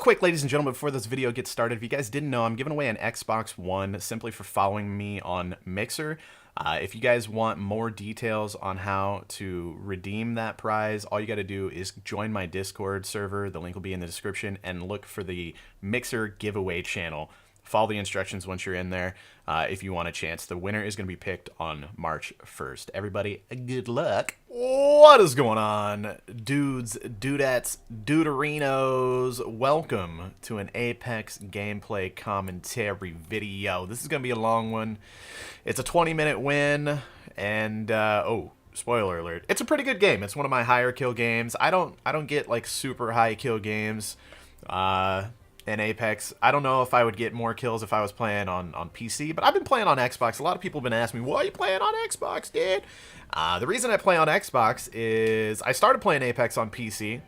quick, ladies and gentlemen, before this video gets started, if you guys didn't know, I'm giving away an Xbox One simply for following me on Mixer. If you guys want more details on how to redeem that prize, all you got to do is join my Discord server. The link will be in the description, and look for the Mixer giveaway channel. Follow the instructions once you're in there if you want a chance. The winner is going to be picked on March 1st. Everybody, good luck. What is going on, dudes, dudettes, duderinos? Welcome to an Apex gameplay commentary video. This is going to be a long one. It's a 20-minute win, and oh, spoiler alert, it's a pretty good game. It's one of my higher kill games. I don't get like super high kill games in Apex. I don't know if I would get more kills if I was playing on PC, but I've been playing on Xbox. A lot of people have been asking me, why are you playing on Xbox, dude? The reason I play on Xbox is I started playing Apex on PC.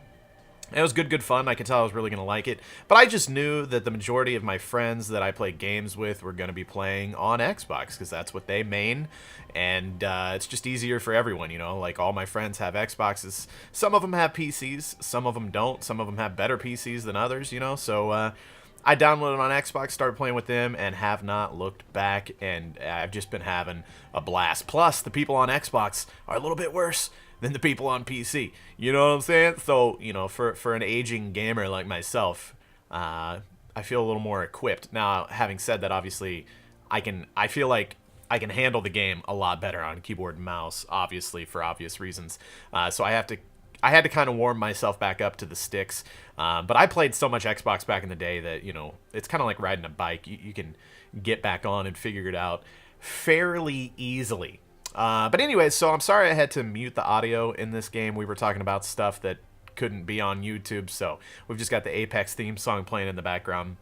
It was good fun. I could tell I was really going to like it. But I just knew that the majority of my friends that I play games with were going to be playing on Xbox because that's what they main. And it's just easier for everyone, you know? Like, all my friends have Xboxes. Some of them have PCs. Some of them don't. Some of them have better PCs than others, you know? So I downloaded on Xbox, started playing with them, and have not looked back. And I've just been having a blast. Plus, the people on Xbox are a little bit worse than the people on PC. You know what I'm saying? So, you know, for an aging gamer like myself, I feel a little more equipped. Now, having said that, obviously, I feel like I can handle the game a lot better on keyboard and mouse, obviously, for obvious reasons. So I had to kind of warm myself back up to the sticks. But I played so much Xbox back in the day that, you know, it's kind of like riding a bike. You can get back on and figure it out fairly easily. But anyways, so I'm sorry I had to mute the audio in this game. We were talking about stuff that couldn't be on YouTube, so we've just got the Apex theme song playing in the background.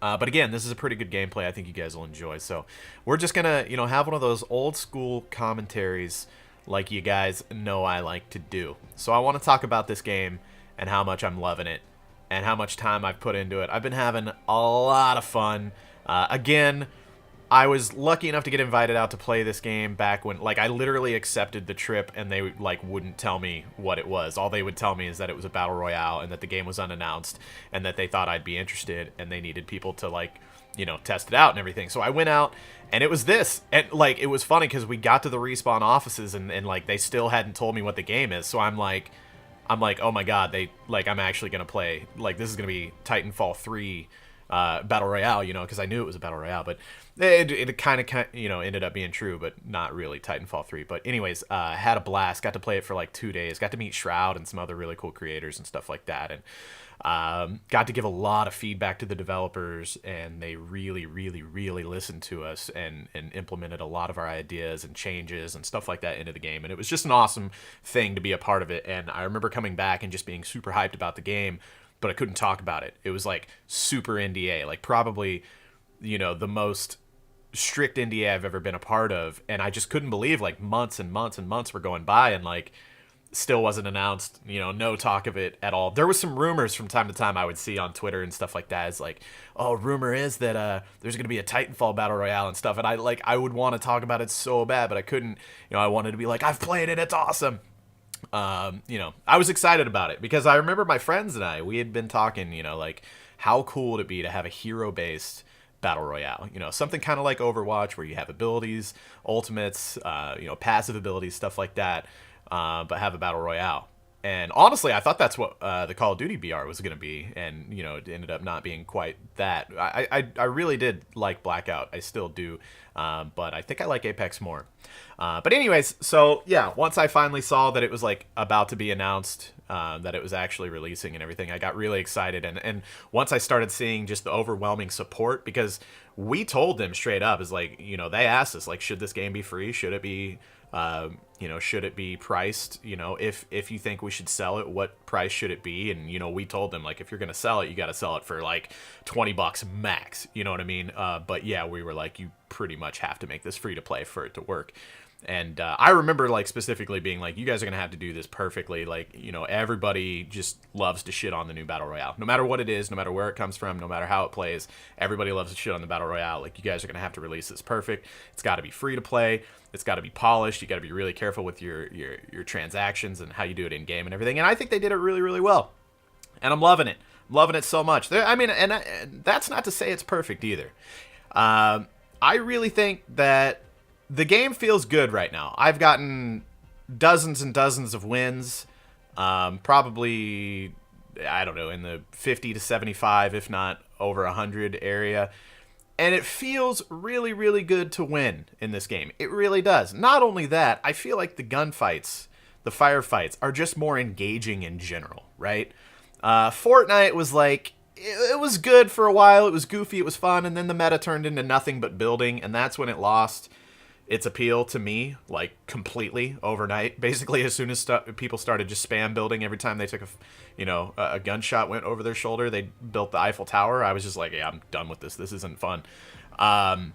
But again, this is a pretty good gameplay. I think you guys will enjoy. So we're just gonna, you know, have one of those old school commentaries like you guys know I like to do. So I want to talk about this game and how much I'm loving it and how much time I've put into it. I've been having a lot of fun. Again, I was lucky enough to get invited out to play this game back when, like, I literally accepted the trip and they, like, wouldn't tell me what it was. All they would tell me is that it was a battle royale and that the game was unannounced and that they thought I'd be interested and they needed people to, like, you know, test it out and everything. So I went out and it was this. And, like, it was funny because we got to the Respawn offices and, like, they still hadn't told me what the game is. So I'm like, oh my god, I'm actually going to play, like, this is going to be Titanfall 3 battle royale, you know, because I knew it was a battle royale, but it kind of, you know, ended up being true, but not really Titanfall 3. But anyways, had a blast, got to play it for like 2 days, got to meet Shroud and some other really cool creators and stuff like that, and got to give a lot of feedback to the developers, and they really listened to us and implemented a lot of our ideas and changes and stuff like that into the game, and it was just an awesome thing to be a part of it. And I remember coming back and just being super hyped about the game, but I couldn't talk about it. It was like super NDA, like probably, you know, the most strict NDA I've ever been a part of. And I just couldn't believe, like, months and months and months were going by and, like, still wasn't announced, you know, no talk of it at all. There was some rumors from time to time I would see on Twitter and stuff like that. It's like, oh, rumor is that there's going to be a Titanfall battle royale and stuff. And I would want to talk about it so bad, but I couldn't. You know, I wanted to be like, I've played it, it's awesome. You know, I was excited about it because I remember my friends and we had been talking, you know, like, how cool would it be to have a hero-based battle royale, you know, something kind of like Overwatch where you have abilities, ultimates, you know, passive abilities, stuff like that, but have a battle royale. And honestly, I thought that's what the Call of Duty BR was going to be, and, you know, it ended up not being quite that. I really did like Blackout. I still do, but I think I like Apex more. But anyways, so yeah, once I finally saw that it was, like, about to be announced, that it was actually releasing and everything, I got really excited. And once I started seeing just the overwhelming support, because we told them straight up, is like, you know, they asked us, like, should this game be free? Should it be, you know, should it be priced? You know, if you think we should sell it, what price should it be? And, you know, we told them, like, if you're going to sell it, you got to sell it for like $20 max. You know what I mean? But yeah, we were like, you pretty much have to make this free to play for it to work. And I remember, like, specifically being like, you guys are going to have to do this perfectly. Like, you know, everybody just loves to shit on the new Battle Royale. No matter what it is, no matter where it comes from, no matter how it plays, everybody loves to shit on the Battle Royale. Like, you guys are going to have to release this perfect. It's got to be free to play. It's got to be polished. You got to be really careful with your transactions and how you do it in-game and everything. And I think they did it really, really well. And I'm loving it. loving it so much. I mean, and that's not to say it's perfect either. I really think that the game feels good right now. I've gotten dozens and dozens of wins, probably, I don't know, in the 50 to 75, if not over 100 area. And it feels really, really good to win in this game. It really does. Not only that, I feel like the gunfights, the firefights, are just more engaging in general, right? Fortnite was like, it was good for a while. It was goofy. It was fun. And then the meta turned into nothing but building. And that's when it lost its appeal to me, like, completely overnight. Basically, as soon as people started just spam building every time they took a gunshot went over their shoulder, they built the Eiffel Tower. I was just like, yeah, I'm done with this. This isn't fun. And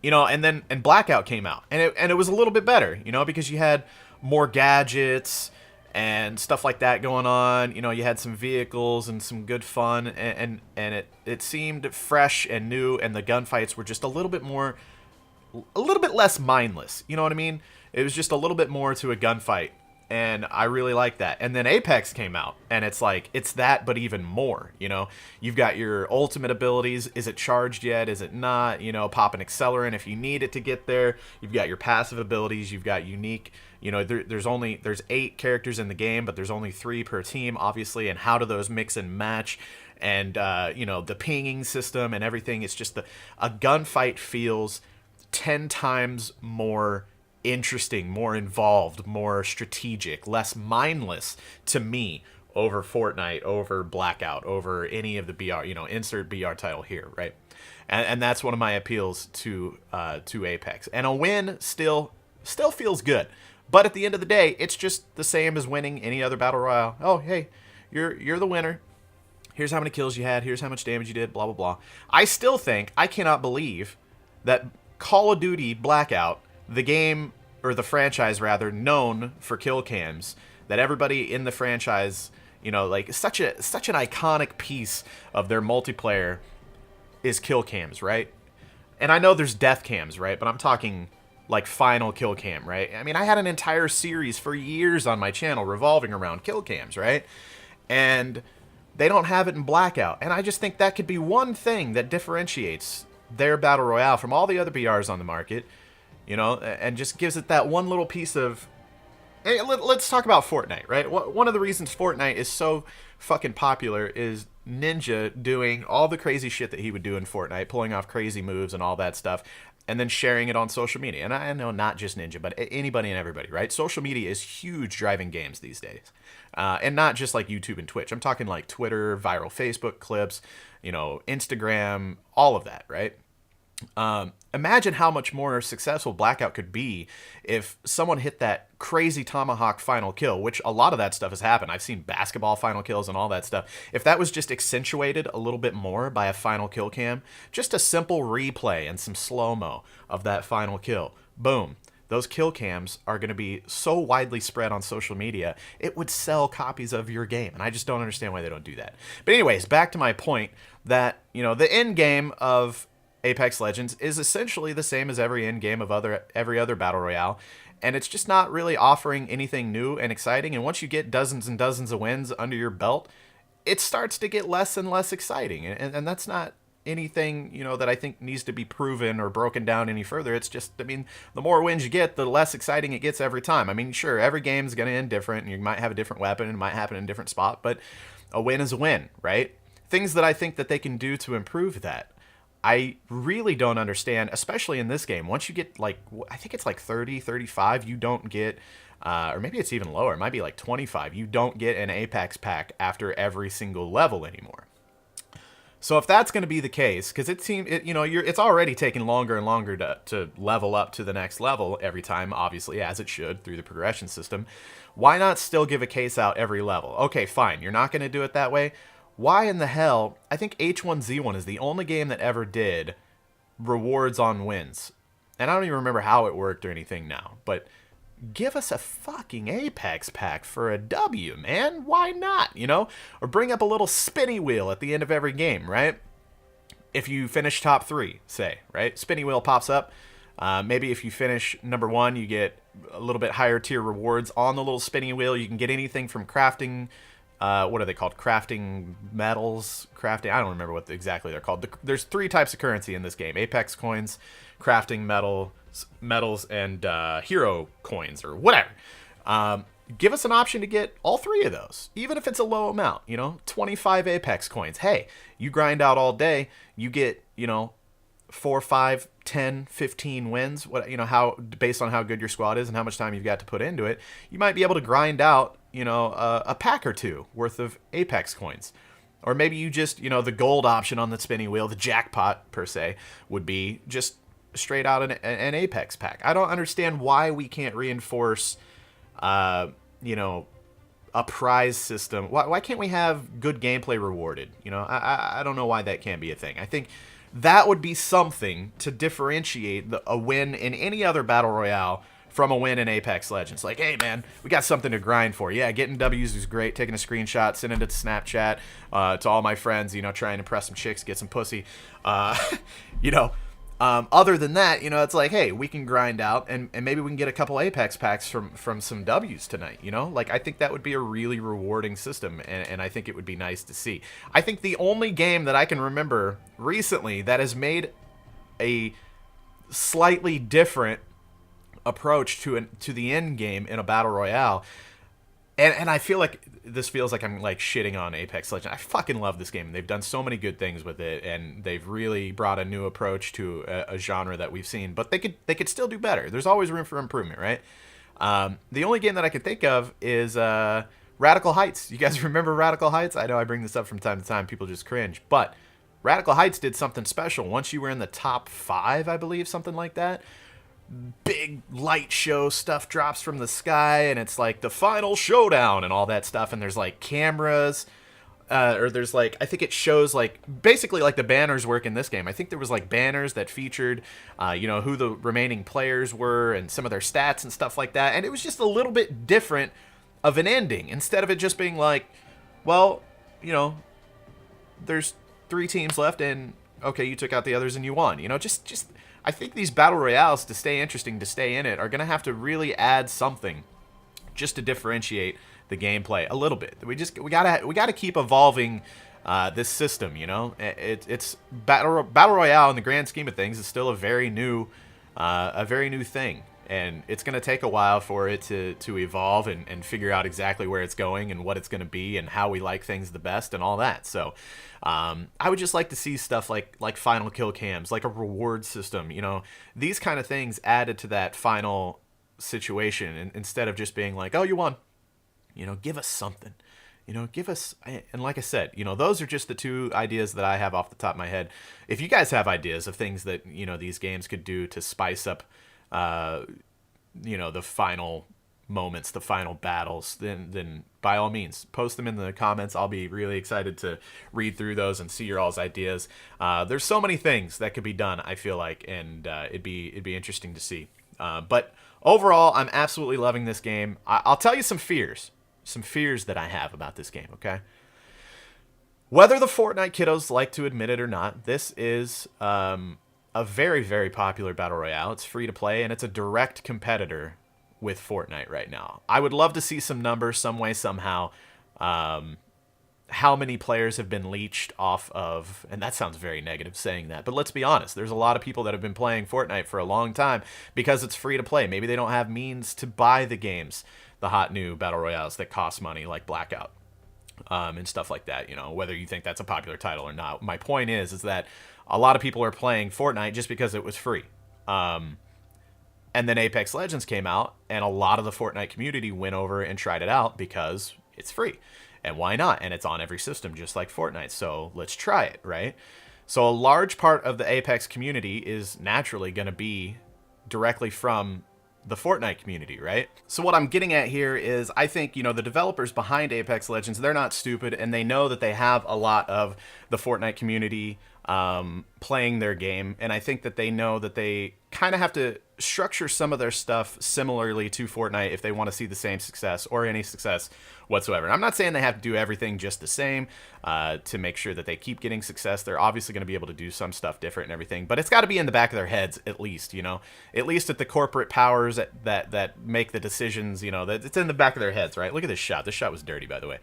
Blackout came out, and it was a little bit better, because you had more gadgets and stuff like that going on. You had some vehicles and some good fun, and it seemed fresh and new, and the gunfights were just a little bit less mindless. You know what I mean? It was just a little bit more to a gunfight, and I really like that. And then Apex came out, and it's like, it's that, but even more. You've got your ultimate abilities. Is it charged yet? Is it not? Pop an accelerant if you need it to get there. You've got your passive abilities. You've got unique. There's 8 characters in the game, but there's only 3 per team, obviously. And how do those mix and match? And the pinging system and everything. It's just a gunfight feels 10 times more interesting, more involved, more strategic, less mindless to me over Fortnite, over Blackout, over any of the BR, insert BR title here, right? And that's one of my appeals to Apex. And a win still feels good. But at the end of the day, it's just the same as winning any other battle royale. Oh, hey, you're the winner. Here's how many kills you had. Here's how much damage you did, blah, blah, blah. I cannot believe that Call of Duty Blackout, the game, or the franchise rather, known for kill cams, that everybody in the franchise, like such an iconic piece of their multiplayer is kill cams, right? And I know there's death cams, right? But I'm talking like final kill cam, right? I mean, I had an entire series for years on my channel revolving around kill cams, right? And they don't have it in Blackout. And I just think that could be one thing that differentiates their battle royale from all the other BRs on the market, and just gives it that one little piece of. Hey, let's talk about Fortnite, right? One of the reasons Fortnite is so fucking popular is Ninja doing all the crazy shit that he would do in Fortnite, pulling off crazy moves and all that stuff, and then sharing it on social media. And I know not just Ninja, but anybody and everybody, right? Social media is huge driving games these days. And not just like YouTube and Twitch. I'm talking like Twitter, viral Facebook clips, Instagram, all of that, right? Imagine how much more successful Blackout could be if someone hit that crazy tomahawk final kill, which a lot of that stuff has happened. I've seen basketball final kills and all that stuff. If that was just accentuated a little bit more by a final kill cam, just a simple replay and some slow-mo of that final kill, boom. Those kill cams are going to be so widely spread on social media, it would sell copies of your game. And I just don't understand why they don't do that. But anyways, back to my point that, the end game of Apex Legends is essentially the same as every end game of every other battle royale, and it's just not really offering anything new and exciting. And once you get dozens and dozens of wins under your belt, it starts to get less and less exciting. And that's not anything, that I think needs to be proven or broken down any further. It's just, the more wins you get, the less exciting it gets every time. Sure, every game's going to end different, and you might have a different weapon, and it might happen in a different spot, but a win is a win, right? Things that I think that they can do to improve that, I really don't understand, especially in this game. Once you get, I think it's like 30, 35, you don't get, or maybe it's even lower, it might be like 25, you don't get an Apex pack after every single level anymore. So if that's going to be the case, because it's already taking longer and longer to level up to the next level every time, obviously, as it should through the progression system, why not still give a case out every level? Okay, fine, you're not going to do it that way. Why in the hell? I think H1Z1 is the only game that ever did rewards on wins. And I don't even remember how it worked or anything now. But give us a fucking Apex pack for a W, man. Why not? Or bring up a little spinny wheel at the end of every game, right? If you finish top 3, say, right? Spinny wheel pops up. Maybe if you finish number 1, you get a little bit higher tier rewards on the little spinny wheel. You can get anything from crafting what are they called? Crafting metals, crafting. I don't remember what exactly they're called. There's 3 types of currency in this game: Apex coins, crafting metals, and hero coins or whatever. Give us an option to get all 3 of those, even if it's a low amount. 25 Apex coins. Hey, you grind out all day, you get 4, 5, 10, 15 wins. How based on how good your squad is and how much time you've got to put into it, you might be able to grind out a pack or 2 worth of Apex coins. Or maybe you just, the gold option on the spinning wheel, the jackpot per se, would be just straight out an Apex pack. I don't understand why we can't reinforce, a prize system. Why can't we have good gameplay rewarded? I don't know why that can't be a thing. I think that would be something to differentiate a win in any other battle royale from a win in Apex Legends. Like, hey, man, we got something to grind for. Yeah, getting W's is great. Taking a screenshot, sending it to Snapchat to all my friends, trying to impress some chicks, get some pussy. Other than that, it's like, hey, we can grind out and maybe we can get a couple Apex packs from some W's tonight, Like, I think that would be a really rewarding system, and I think it would be nice to see. I think the only game that I can remember recently that has made a slightly different approach to the end game in a battle royale, and I feel like this feels like I'm like shitting on Apex Legends. I fucking love this game. They've done so many good things with it, and they've really brought a new approach to a genre that we've seen. But they could still do better. There's always room for improvement, right? The only game that I can think of is Radical Heights. You guys remember Radical Heights? I know I bring this up from time to time. People just cringe, but Radical Heights did something special. Once you were in the top 5, I believe, something like that, big light show stuff drops from the sky, and it's like the final showdown and all that stuff, and there's like cameras, or there's like, I think it shows like basically like the banners work in this game. I think there was like banners that featured who the remaining players were and some of their stats and stuff like that, and it was just a little bit different of an ending. Instead of it just being like, well, there's 3 teams left and okay, you took out the others and you won. Just I think these battle royales, to stay interesting, to stay in it, are going to have to really add something just to differentiate the gameplay a little bit. We gotta keep evolving this system. It's battle royale in the grand scheme of things is still a very new thing, and it's going to take a while for it to evolve and figure out exactly where it's going and what it's going to be and how we like things the best and all that. So I would just like to see stuff like final kill cams, like a reward system, these kind of things added to that final situation, and instead of just being like, oh, you won, give us something, give us, and like I said, those are just the 2 ideas that I have off the top of my head. If you guys have ideas of things that, these games could do to spice up, the final moments, the final battles, then by all means, post them in the comments. I'll be really excited to read through those and see your all's ideas. There's so many things that could be done, I feel like, and it'd be interesting to see. But overall, I'm absolutely loving this game. I'll tell you some fears that I have about this game, okay? Whether the Fortnite kiddos like to admit it or not, this is a very, very popular battle royale. It's free to play, and it's a direct competitor with Fortnite right now. I would love to see some numbers, some way, somehow, how many players have been leached off of, and that sounds very negative saying that, but let's be honest, there's a lot of people that have been playing Fortnite for a long time because it's free to play. Maybe they don't have means to buy the games, the hot new battle royales that cost money, like Blackout, and stuff like that, whether you think that's a popular title or not. My point is that a lot of people are playing Fortnite just because it was free. And then Apex Legends came out, and a lot of the Fortnite community went over and tried it out because it's free. And why not? And it's on every system, just like Fortnite. So let's try it, right? So a large part of the Apex community is naturally going to be directly from the Fortnite community, right? So what I'm getting at here is, I think, the developers behind Apex Legends, they're not stupid, and they know that they have a lot of the Fortnite community playing their game, and I think that they know that they kind of have to structure some of their stuff similarly to Fortnite if they want to see the same success or any success whatsoever. And I'm not saying they have to do everything just the same to make sure that they keep getting success. They're obviously going to be able to do some stuff different and everything, but it's got to be in the back of their heads at least, you know, at least at the corporate powers that make the decisions, you know, that it's in the back of their heads, right? Look at this shot. This shot was dirty, by the way.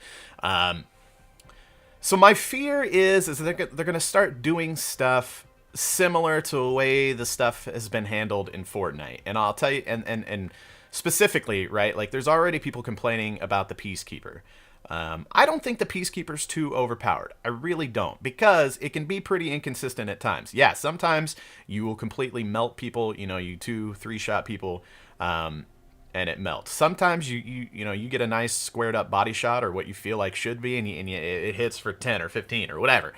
So my fear is they're going to start doing stuff similar to the way the stuff has been handled in Fortnite. And I'll tell you, and specifically, right, like there's already people complaining about the Peacekeeper. I don't think the Peacekeeper's too overpowered. I really don't, because it can be pretty inconsistent at times. Yeah, sometimes you will completely melt people, you know, you 2-3 shot people, and it melts. Sometimes you know you get a nice squared up body shot or what you feel like should be, and it hits for 10 or 15 or whatever.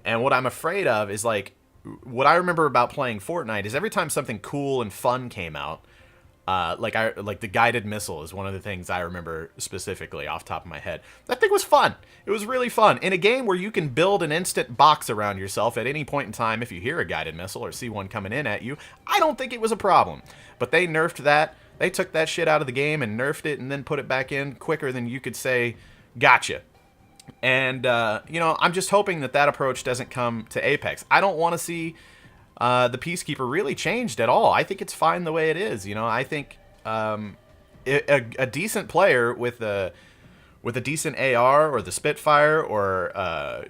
And what I'm afraid of is, like, what I remember about playing Fortnite is every time something cool and fun came out, like the guided missile is one of the things I remember specifically off the top of my head. That thing was fun. It was really fun. In a game where you can build an instant box around yourself at any point in time if you hear a guided missile or see one coming in at you, I don't think it was a problem. But they nerfed that. They took that shit out of the game and nerfed it and then put it back in quicker than you could say, gotcha. And, you know, I'm just hoping that approach doesn't come to Apex. I don't want to see the Peacekeeper really changed at all. I think it's fine the way it is. You know, I think a decent player with a decent AR or the Spitfire or,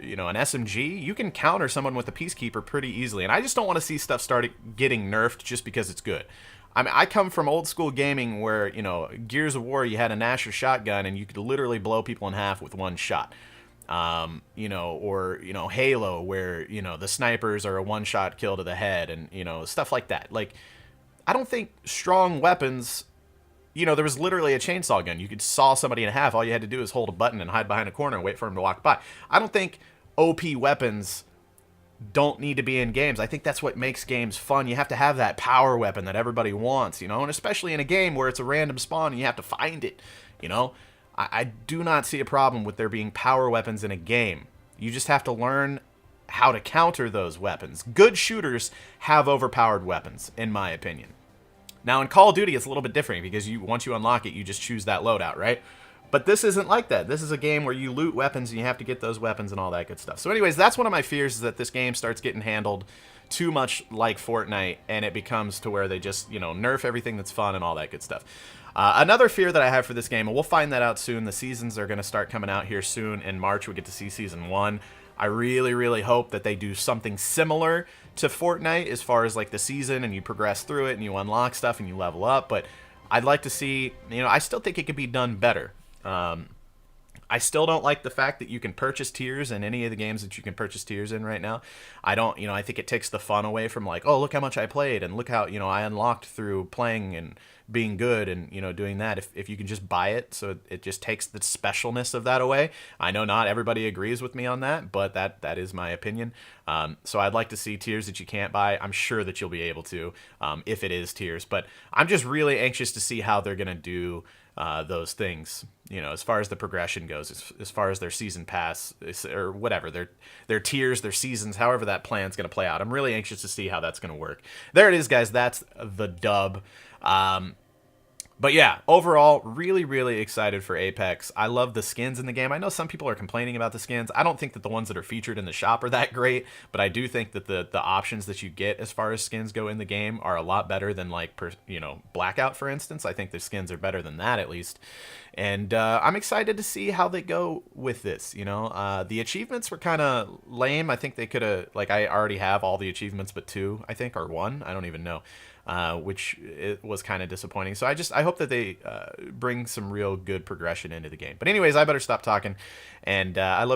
you know, an SMG, you can counter someone with a Peacekeeper pretty easily. And I just don't want to see stuff start getting nerfed just because it's good. I mean, I come from old school gaming where, you know, Gears of War, you had a Nasher shotgun and you could literally blow people in half with one shot. You know, or, you know, Halo, where, you know, the snipers are a one-shot kill to the head and, you know, stuff like that. Like, I don't think strong weapons, you know, there was literally a chainsaw gun. You could saw somebody in half. All you had to do is hold a button and hide behind a corner and wait for him to walk by. I don't think OP weapons don't need to be in games. I think that's what makes games fun. You have to have that power weapon that everybody wants, you know, and especially in a game where it's a random spawn and you have to find it, you know. I do not see a problem with there being power weapons in a game. You just have to learn how to counter those weapons. Good shooters have overpowered weapons, in my opinion. Now, in Call of Duty, it's a little bit different because once you unlock it, you just choose that loadout, right? But this isn't like that. This is a game where you loot weapons and you have to get those weapons and all that good stuff. So anyways, that's one of my fears, is that this game starts getting handled too much like Fortnite and it becomes to where they just, you know, nerf everything that's fun and all that good stuff. Another fear that I have for this game, and we'll find that out soon, the seasons are going to start coming out here soon. In March, we get to see Season 1. I really, really hope that they do something similar to Fortnite as far as, like, the season, and you progress through it, and you unlock stuff, and you level up. But I'd like to see, you know, I still think it could be done better. I still don't like the fact that you can purchase tiers in any of the games that you can purchase tiers in right now. I don't, you know, I think it takes the fun away from, like, oh, look how much I played and look how, you know, I unlocked through playing and being good and, you know, doing that. If you can just buy it, so it just takes the specialness of that away. I know not everybody agrees with me on that, but that is my opinion. So I'd like to see tiers that you can't buy. I'm sure that you'll be able to, if it is tiers, but I'm just really anxious to see how they're going to do those things, you know, as far as the progression goes, as far as their season pass or whatever, their tiers, their seasons, however that plan's going to play out. I'm really anxious to see how that's going to work. There it is, guys. That's the dub. But yeah, overall, really, really excited for Apex. I love the skins in the game. I know some people are complaining about the skins. I don't think that the ones that are featured in the shop are that great, but I do think that the options that you get as far as skins go in the game are a lot better than, like, you know, Blackout, for instance. I think the skins are better than that, at least. And I'm excited to see how they go with this, you know. The achievements were kind of lame. I think they could have, like, I already have all the achievements but 2, I think, or 1. I don't even know. Which it was kind of disappointing. So I hope that they bring some real good progression into the game. But anyways, I better stop talking. And I love